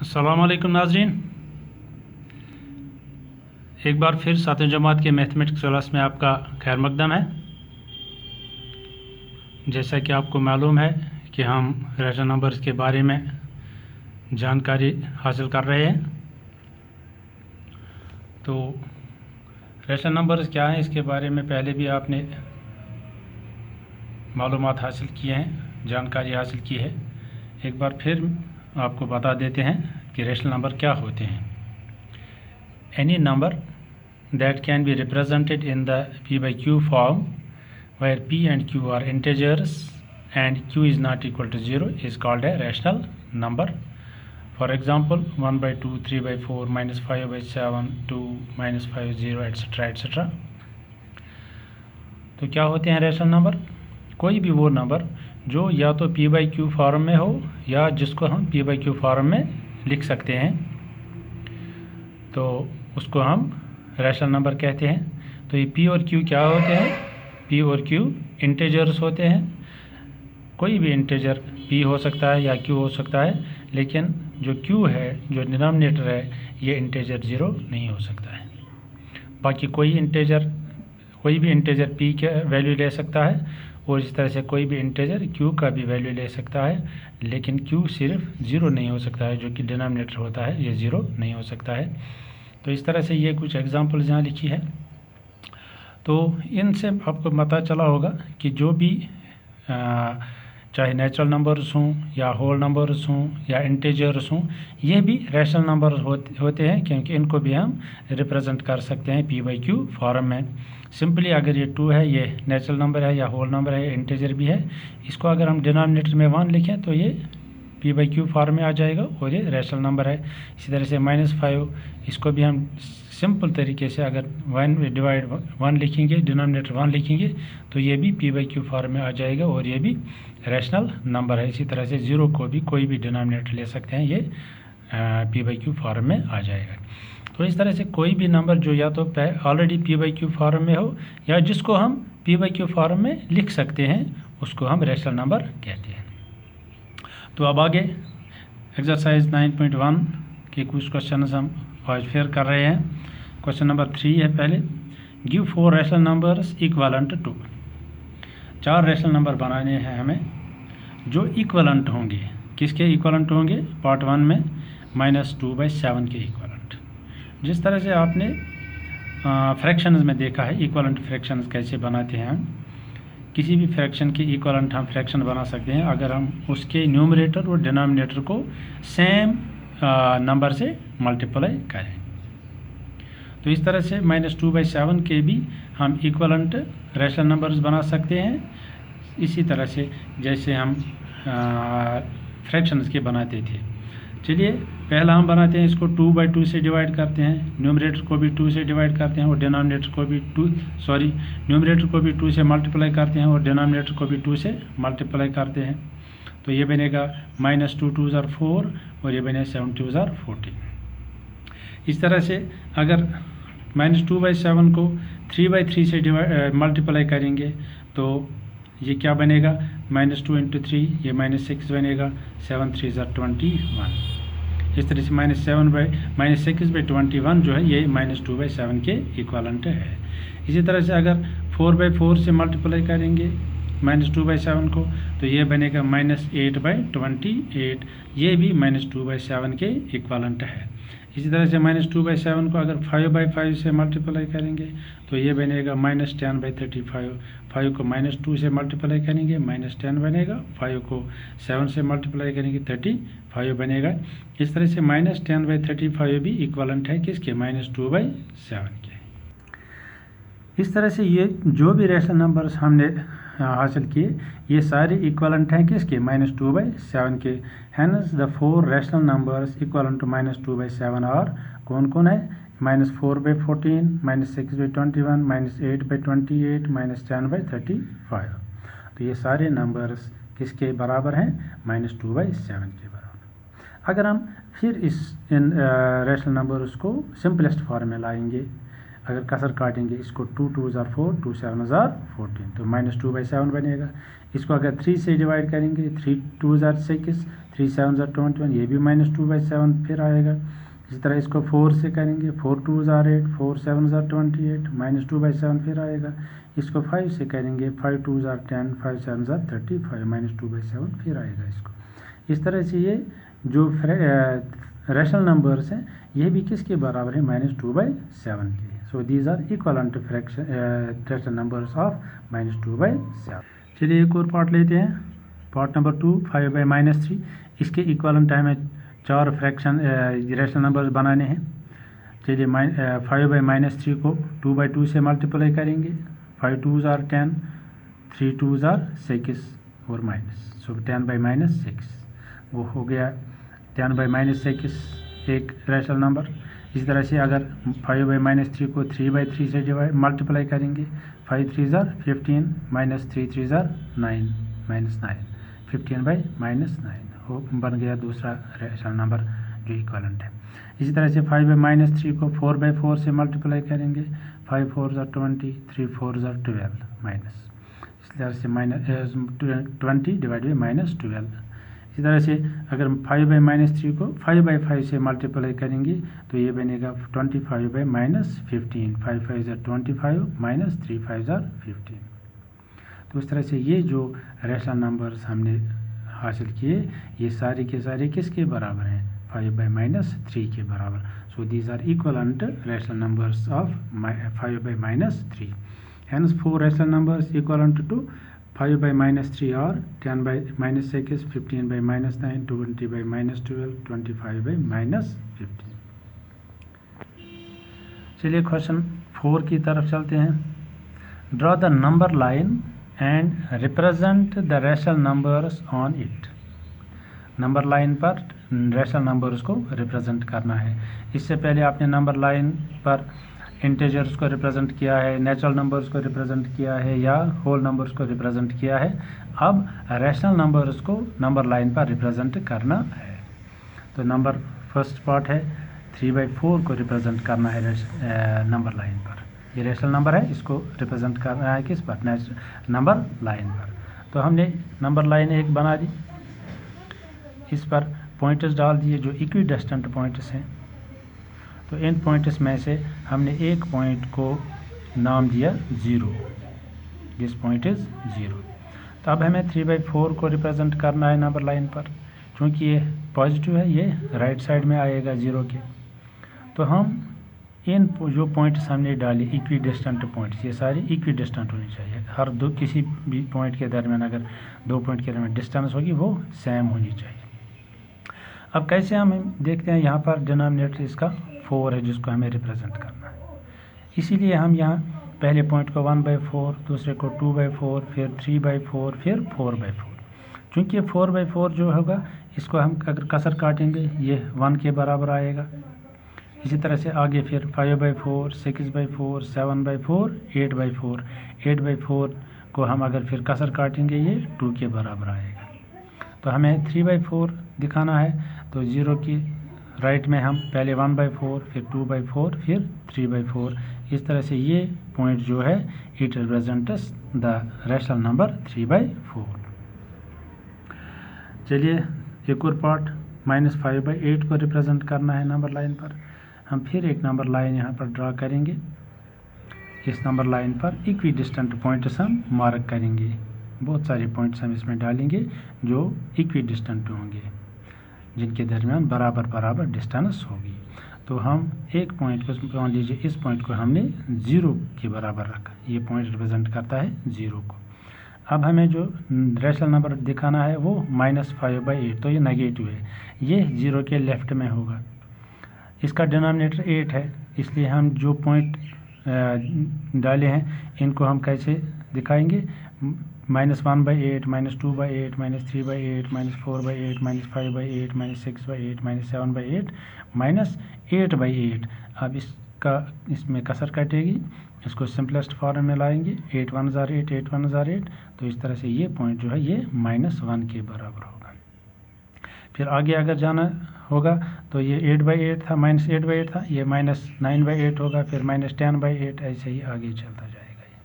अस्सलाम वालेकुम नाज़रीन, एक बार फिर सातवीं जमात के मैथमेटिक्स क्लास में आपका खैर मकदम है। जैसा कि आपको मालूम है कि हम रैशनल नंबर्स के बारे में जानकारी हासिल कर रहे हैं। तो रैशनल नंबर्स क्या हैं, इसके बारे में पहले भी आपने मालूमात हासिल किए हैं, जानकारी हासिल की है। एक बार फिर आपको बता देते हैं कि रैशनल नंबर क्या होते हैं। Any number that can be represented in the p by q form where p and q are integers and q is not equal to 0 is called a rational number. For example, 1 by 2, 3 by 4, minus 5 by 7, 2, minus 5, 0, etc. etc. तो क्या होते हैं rational number? कोई भी वो number जो या तो p by q फॉर्म में हो या जिसको हम p by q फॉर्म में लिख सकते हैं, तो उसको हम रैशनल नंबर कहते हैं। तो ये p और q क्या होते हैं? p और q इंटेजर्स होते हैं। कोई भी इंटेजर p हो सकता है या q हो सकता है, लेकिन जो q है, जो डिनोमिनेटर है, ये इंटेजर 0 नहीं हो सकता है। बाकी कोई भी इंटेजर p के वैल्यू ले सकता है और इस तरह से कोई भी इंटेजर q का भी वैल्यू ले सकता है, लेकिन q सिर्फ 0 नहीं हो सकता है। जो कि डिनोमिनेटर होता है ये 0 नहीं हो सकता है। तो इस तरह से ये कुछ एग्जांपल्स यहाँ लिखी है। तो इनसे आपको पता चला होगा कि जो भी चाहे नेचुरल नंबर्स हों या होल नंबर्स हों या इंटीजर्स हों, ये भी रैशनल नंबर होते हैं, क्योंकि इनको भी हम रिप्रेजेंट कर सकते हैं p by q फॉर्म में। सिंपली अगर ये 2 है, ये नेचुरल नंबर है या होल नंबर है, इंटीजर भी है, इसको अगर हम डिनोमिनेटर में 1 लिखें तो ये p by q फॉर्म में आ जाएगा और ये रैशनल नंबर है। इसी तरह से -5, इसको भी हम सिंपल तरीके से अगर 1 डिवाइड 1 लिखेंगे, डिनोमिनेटर 1 लिखेंगे, तो ये भी p by q फॉर्म में आ जाएगा और ये भी रैशनल नंबर है। इसी तरह से 0 को भी कोई भी डिनोमिनेटर ले सकते हैं, ये p by q फॉर्म में आ जाएगा। तो इस तरह से कोई भी नंबर जो या तो already p by q form में हो या जिसको हम p by q फॉर्म में लिख सकते हैं, उसको हम रैशनल नंबर कहते हैं। तो अब आगे एक्सरसाइज 9.1 के कुछ क्वेश्चन हम आज फेयर कर रहे हैं। क्वेश्चन नंबर 3 है। पहले, give 4 rational numbers equivalent to. 4 rational number बनाने हैं हमें जो इक्वलेंट होंगे। किसके इक्वलेंट होंगे? पार्ट 1 में -2/7 के इक्वलेंट। जिस तरह से आपने फ्रैक्शंस में देखा है इक्वलेंट फ्रैक्शंस कैसे बनाते हैं हम, किसी भी फ्रैक्शन के इक्वलेंट हम फ्रैक्शन बना सकते हैं अगर हम उसके न्यूमरेटर और डिनोमिनेटर को सेम नंबर से मल्टीप्लाई करें। तो इस तरह से -2/7 के भी हम इक्वलेंट रैशनल नंबर्स बना सकते हैं, इसी तरह से जैसे हम फ्रैक्शंस के बनाते थे। चलिए पहला हम बनाते हैं, इसको 2/2 से डिवाइड करते हैं, न्यूमरेटर को भी 2 से डिवाइड करते हैं और डिनोमिनेटर को भी न्यूमरेटर को भी 2 से मल्टीप्लाई करते हैं और डिनोमिनेटर को भी 2 से मल्टीप्लाई करते हैं। तो ये बनेगा -2 2 ज़ार 4 और ये बनेगा 7 2 ज़ार 14। इस तरह से अगर -2/7 को 3/3 से मल्टीप्लाई करेंगे तो ये क्या बनेगा? -2 × 3, ये -6 बनेगा, 7 3 ज़ार 21। इस तरह से -6/21 जो है ये -2/7 के इक्वलेंट है। इसी तरह से अगर 4/4 से मल्टीप्लाई करेंगे -2/7 को तो ये बनेगा -8/28, ये भी -2/7 के इक्वलेंट है। इसी तरह से -2/7 को अगर 5/5 से मल्टीप्लाई करेंगे तो ये बनेगा -10/35। 5 को -2 से मल्टीप्लाई करेंगे -10 बनेगा, 5 को 7 से मल्टीप्लाई करेंगे 35 बनेगा। इस तरह से -10/35 भी इक्वलेंट है किसके? -2/7 के। इस तरह से ये जो भी रैशनल नंबर्स हमने हासिल किए ये सारे इक्वलेंट हैं किसके? -2/7 के। Hence the 4 rational numbers equivalent to -2/7 और कौन कौन है? -4/14, -6/21, -8/28, -10/35। तो ये सारे नंबर्स किसके बराबर हैं? -2/7 के बराबर। अगर हम फिर इन रैशनल नंबर्स को सिंपलेस्ट फॉर्म में लाएंगे, अगर कसर काटेंगे इसको 2 2 ज़ार 4 2 7 ज़ार 14, तो -2/7 बनेगा। इसको अगर 3 से डिवाइड करेंगे 3 2 ज़ार 6 3 7 ज़ार 21, ये भी -2/7 फिर आएगा। इसी तरह इसको 4 से करेंगे 4 2 ज़ार 8 4 7 ज़ार 28 -2/7 फिर आएगा। इसको 5 से करेंगे 5 2 ज़ार 10 5 7 ज़ार 35 -2/7 फिर आएगा इसको। इस तरह से ये जो रैशनल नंबर्स हैं ये भी किसके बराबर है -2/7 के। So these are equivalent fraction rational numbers of -2/7। चलिए एक और पार्ट लेते हैं, पार्ट नंबर 2 5/-3। इसके इक्वलेंट हमें 4 फ्रैक्शन रैशनल नंबर्स बनाने हैं। चलिए 5/-3 को 2/2 से मल्टीप्लाई करेंगे। 5 2 ज़ार 10 3 2 ज़ार 6 और माइनस, सो 10/-6 वो हो गया 10/-6 एक रैशनल नंबर। इसी तरह से अगर 5/-3 को 3/3 से डिवाइड मल्टीप्लाई करेंगे 5 3 ज़ार 15 -3 3 ज़ार 9 -9 15/-9 वो बन गया दूसरा रैशनल नंबर जो इक्वलेंट है। इसी तरह से 5/-3 को 4/4 से मल्टीप्लाई करेंगे 5 4 ज़ार 20 3 4 ज़ार 12 माइनस, इस तरह से -20 डिवाइड बाई -12। इसी तरह से अगर 5/-3 को 5/5 से मल्टीप्लाई करेंगे तो ये बनेगा 25/-15 5 5 ज़ार 25 -3 5 ज़ार 15। तो इस तरह से ये जो रैशनल नंबर्स हमने हासिल किए ये सारे के सारे किसके बराबर हैं 5/-3 के बराबर। So these are equivalent rational numbers of 5/-3। Hence 4 rational numbers equivalent to 5/-3 are 10/-6 15/-9 20/-12 25/-15। चलिए क्वेश्चन 4 की तरफ चलते हैं। Draw the number line and represent the rational numbers on it. Number line पर रैशनल नंबर्स को रिप्रेजेंट करना है। इससे पहले आपने नंबर लाइन पर इंटीजर्स को रिप्रेजेंट किया है, नेचुरल नंबर्स को रिप्रेजेंट किया है या होल नंबर्स को रिप्रेजेंट किया है। अब रैशनल नंबर्स को नंबर लाइन पर रिप्रेजेंट करना है। तो नंबर फर्स्ट पार्ट है 3/4 को रिप्रेजेंट करना है नंबर लाइन पर। ये रैशनल नंबर है, इसको रिप्रेजेंट करना है किस पर नंबर लाइन पर। तो हमने नंबर लाइन एक बना दी, इस पर पॉइंट्स डाल दिए जो इक्वी डिस्टेंट पॉइंट्स हैं। तो इन पॉइंट्स में से हमने एक पॉइंट को नाम दिया 0, दिस पॉइंट इज़ 0। तो अब हमें 3/4 को रिप्रेजेंट करना है नंबर लाइन पर। क्योंकि ये पॉजिटिव है ये राइट साइड में आएगा 0 के। तो हम इन जो पॉइंट्स हमने डाले इक्वी डिस्टेंट पॉइंट्स, ये सारी इक्वी डिस्टेंट होनी चाहिए। हर दो किसी भी पॉइंट के दरमियान अगर दो पॉइंट के दरमियान डिस्टेंस होगी वो सेम होनी चाहिए। अब कैसे हम देखते हैं, यहाँ पर डिनोमिनेटर इसका 4 है जिसको हमें रिप्रेजेंट करना है। इसीलिए हम यहाँ पहले पॉइंट को 1/4, दूसरे को 2/4, फिर 3/4, फिर 4/4। चूँकि ये 4/4 जो होगा इसको हम अगर कसर काटेंगे ये 1 के बराबर आएगा। इसी तरह से आगे फिर 5/4, 6/4, 7/4, 8/4। 8/4 को हम अगर फिर कसर काटेंगे ये 2 के बराबर आएगा। तो हमें 3/4 दिखाना है, तो 0 की राइट में हम पहले 1/4, फिर 2/4, फिर 3/4। इस तरह से ये पॉइंट जो है it represents the rational number 3/4। चलिए एक और पार्ट -5/8 को रिप्रेजेंट करना है नंबर लाइन पर। हम फिर एक नंबर लाइन यहाँ पर ड्रा करेंगे। इस नंबर लाइन पर इक्वी डिस्टेंट पॉइंट्स हम मार्क करेंगे। बहुत सारे पॉइंट्स हम इसमें डालेंगे जो इक्वी डिस्टेंट होंगे, जिनके दरमियान बराबर बराबर डिस्टेंस होगी। तो हम एक पॉइंट को मान लीजिए, इस पॉइंट को हमने 0 के बराबर रखा। ये पॉइंट रिप्रेजेंट करता है 0 को। अब हमें जो रैशनल नंबर दिखाना है वो -5/8, तो ये नेगेटिव है, ये 0 के लेफ्ट में होगा। इसका डिनोमिनेटर 8 है, इसलिए हम जो पॉइंट डाले हैं इनको हम कैसे दिखाएंगे, -1/8, -2/8, -3/8, -4/8, -5/8, -6/8, -7/8, -8/8। अब इसमें कसर कटेगी, इसको सिंपलेस्ट फॉर्म में लाएंगे 8 1 ज़ार 8, 8 1 ज़ार 8। तो इस तरह से ये पॉइंट जो है ये -1 के बराबर होगा। फिर आगे अगर जाना होगा तो ये 8/8 था, -8/8 था, ये -9/8 होगा, फिर -10/8, ऐसे ही आगे चलता जाएगा ये।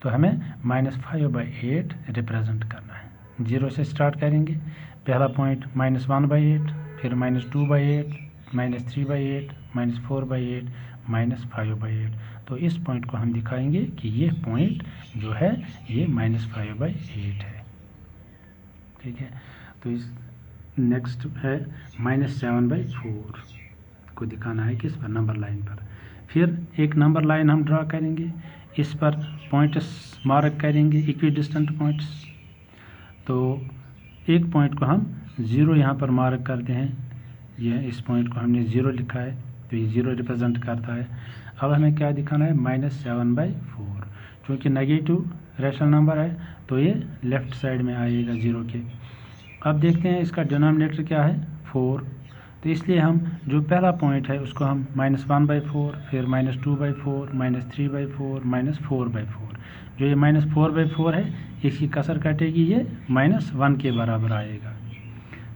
तो हमें -5/8 रिप्रेजेंट करना है। 0 से स्टार्ट करेंगे, पहला पॉइंट -1/8, फिर -2/8, -3/8, -4/8, -5/8। तो इस पॉइंट को हम दिखाएंगे कि ये पॉइंट जो है ये -5/8 है। ठीक है, तो इस नेक्स्ट है -7/4 को दिखाना है किस पर, नंबर लाइन पर। फिर एक नंबर लाइन हम ड्रा करेंगे, इस पर पॉइंट्स मार्क करेंगे, इक्विडिस्टेंट पॉइंट्स। तो एक पॉइंट को हम 0 यहाँ पर मार्क करते हैं, यह इस पॉइंट को हमने 0 लिखा है, तो ये 0 रिप्रेजेंट करता है। अब हमें क्या दिखाना है, -7/4। चूँकि नेगेटिव रैशनल नंबर है तो ये लेफ्ट साइड में आएगा 0 के। अब देखते हैं इसका डिनोमिनेटर क्या है, 4। तो इसलिए हम जो पहला पॉइंट है उसको हम -1/4, फिर -2/4, -3/4, -4/4। जो ये -4/4 है इसकी कसर कटेगी, ये -1 के बराबर आएगा।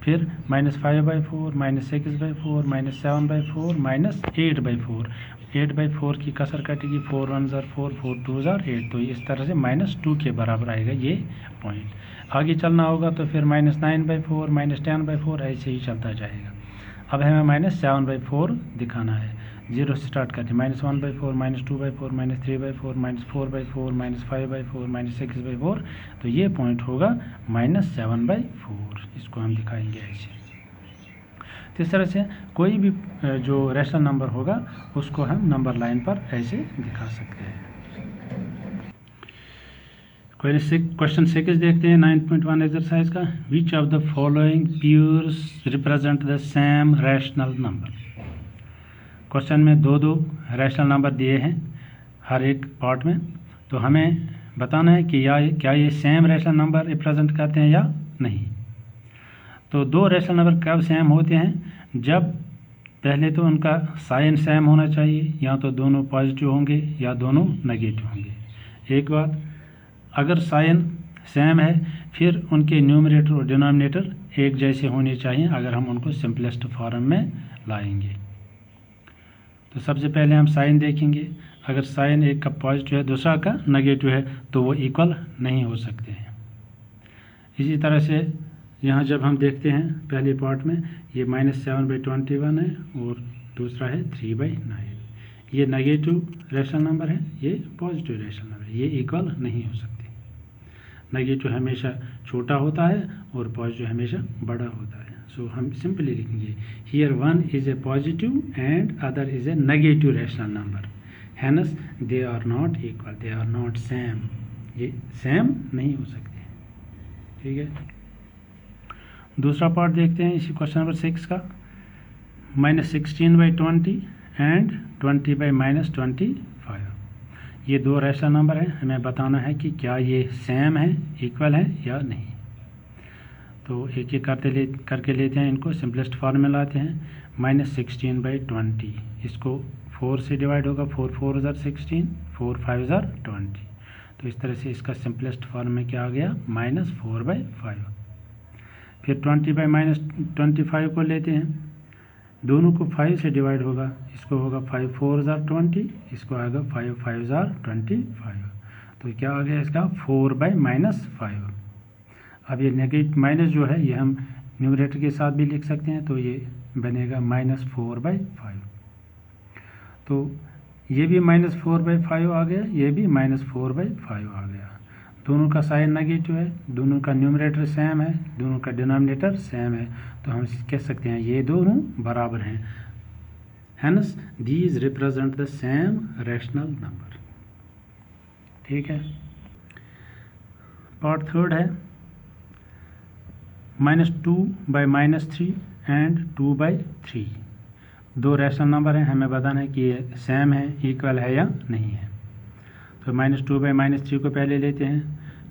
फिर -5/4, -6/4, -7/4, -8/4। 8/4 की कसर कटेगी, 4 1 4, 4 2 8। तो इस तरह से -2 के बराबर आएगा ये पॉइंट। आगे चलना होगा तो फिर -9/4, -10/4, ऐसे ही चलता जाएगा। अब हमें -7/4 दिखाना है। 0 से स्टार्ट करते हैं, -1/4, -2/4, -3/4, -4/4, -5/4, -6/4। तो ये पॉइंट होगा -7/4, इसको हम दिखाएंगे ऐसे। तो इस तरह से कोई भी जो रैशनल नंबर होगा उसको हम नंबर लाइन पर ऐसे दिखा सकते हैं। क्वेश्चन 6 देखते हैं 9.1 एक्सरसाइज का। Which of the following pairs represent the same rational number. Question में दो रैशनल नंबर दिए हैं हर एक पार्ट में, तो हमें बताना है कि क्या ये सेम रैशनल नंबर रिप्रेजेंट करते हैं या नहीं। तो दो रैशनल नंबर कब सेम होते हैं, जब पहले तो उनका साइन सेम होना चाहिए, या तो दोनों पॉजिटिव होंगे या दोनों नेगेटिव होंगे। एक बात, अगर साइन सेम है फिर उनके न्यूमरेटर और डिनोमिनेटर एक जैसे होने चाहिए अगर हम उनको सिंपलेस्ट फॉर्म में लाएंगे। तो सबसे पहले हम साइन देखेंगे, अगर साइन एक का पॉजिटिव है दूसरा का नेगेटिव है तो वो इक्वल नहीं हो सकते हैं। इसी तरह से यहाँ जब हम देखते हैं पहले पार्ट में ये -7/21 है और दूसरा है 3/9। ये नेगेटिव रैशनल नंबर है, ये पॉजिटिव रैशनल नंबर है, ये इक्वल नहीं हो सकते। नेगेटिव हमेशा छोटा होता है और पॉजिटिव हमेशा बड़ा होता है। सो हम सिंपली लिखेंगे here one is a positive and other is a negative rational number, hence they are not equal, they are not same. ये सेम नहीं हो सकते। ठीक है, दूसरा पार्ट देखते हैं इसी क्वेश्चन नंबर 6 का। -16/20 एंड 20/-25। ये दो रैशनल नंबर हैं, हमें बताना है कि क्या ये सेम है, इक्वल है या नहीं। तो एक एक करके लेते हैं, इनको सिंपलेस्ट फॉर्म में लाते हैं। -16/20 इसको 4 से डिवाइड होगा, 4 4 16, 4 5 20। तो इस तरह से इसका सिंपलेस्ट फॉर्म में क्या आ गया, -4/5। फिर 20/-25 को लेते हैं, दोनों को 5 से डिवाइड होगा, इसको होगा 5 4 20, इसको आएगा 5 5 25। तो क्या आ गया इसका 4/-5। अब ये नेगेटिव माइनस जो है ये हम न्यूमरेटर के साथ भी लिख सकते हैं, तो ये बनेगा -4/5। तो ये भी -4/5 आ गया, ये भी -4/5 आ गया। दोनों का साइन नेगेटिव है, दोनों का न्यूमरेटर सेम है, दोनों का डिनोमिनेटर सेम है, तो हम कह सकते हैं ये दोनों बराबर हैं। Hence these represent the same rational number. ठीक है, पार्ट 3 है -2/-3 एंड 2/3। दो रैशनल नंबर हैं, हमें बताना है कि ये सेम है, इक्वल है या नहीं है। तो -2/-3 को पहले लेते हैं,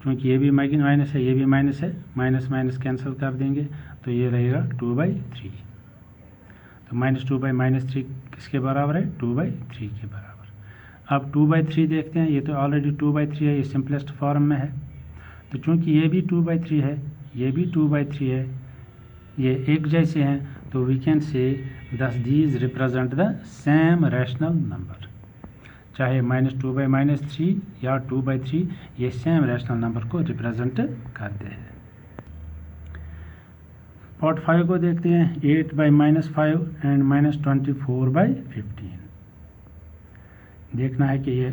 क्योंकि ये भी माइनस है, ये भी माइनस है, माइनस माइनस कैंसिल कर देंगे तो ये रहेगा 2/3। तो -2/-3 किसके बराबर है, 2/3 के बराबर। अब 2/3 देखते हैं, ये तो ऑलरेडी 2/3 है, ये सिंपलेस्ट फॉर्म में है। तो चूंकि ये भी 2/3 है, ये भी 2/3 है, ये एक जैसे हैं, तो वी कैन से दस these represent the same rational number. चाहे -2/-3 या 2/3, ये सेम रैशनल नंबर को रिप्रेजेंट करते हैं। पार्ट 5 को देखते हैं, 8/-5 एंड -24/15। देखना है कि ये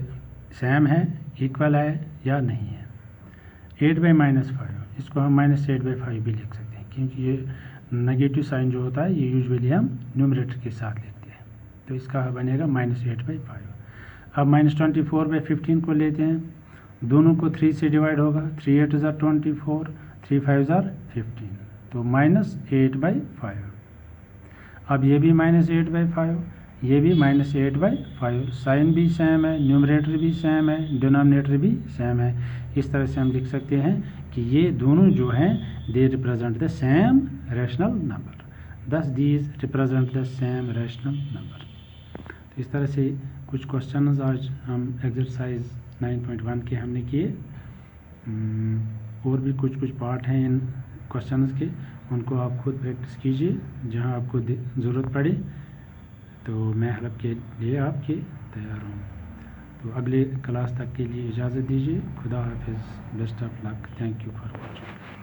सेम है, इक्वल है या नहीं है। 8/-5 इसको हम -8/5 भी लिख सकते हैं, क्योंकि ये नेगेटिव साइन जो होता है ये यूजुअली हम न्यूमरेटर के साथ लिखते हैं, तो इसका बनेगा -8/5। अब -24/15 को लेते हैं, दोनों को 3 से डिवाइड होगा, 3 8 ज़ा 24, 3 5 ज़ा 15, तो -8/5। अब ये भी -8/5, ये भी -8/5, साइन भी सेम है, न्यूमरेटर भी सेम है, डिनोमिनेटर भी सेम है। इस तरह से हम लिख सकते हैं कि ये दोनों जो हैं they represent the same rational number, thus these represent the same rational number. तो इस तरह से कुछ क्वेश्चंस आज हम एक्सरसाइज 9.1 के हमने किए। और भी कुछ पार्ट हैं इन क्वेश्चंस के, उनको आप खुद प्रैक्टिस कीजिए जहां आपको ज़रूरत पड़े, तो मैं हेल्प के लिए आपके तैयार हूँ। तो अगले क्लास तक के लिए इजाज़त दीजिए। खुदा हाफिज़, best of luck, thank you for watching.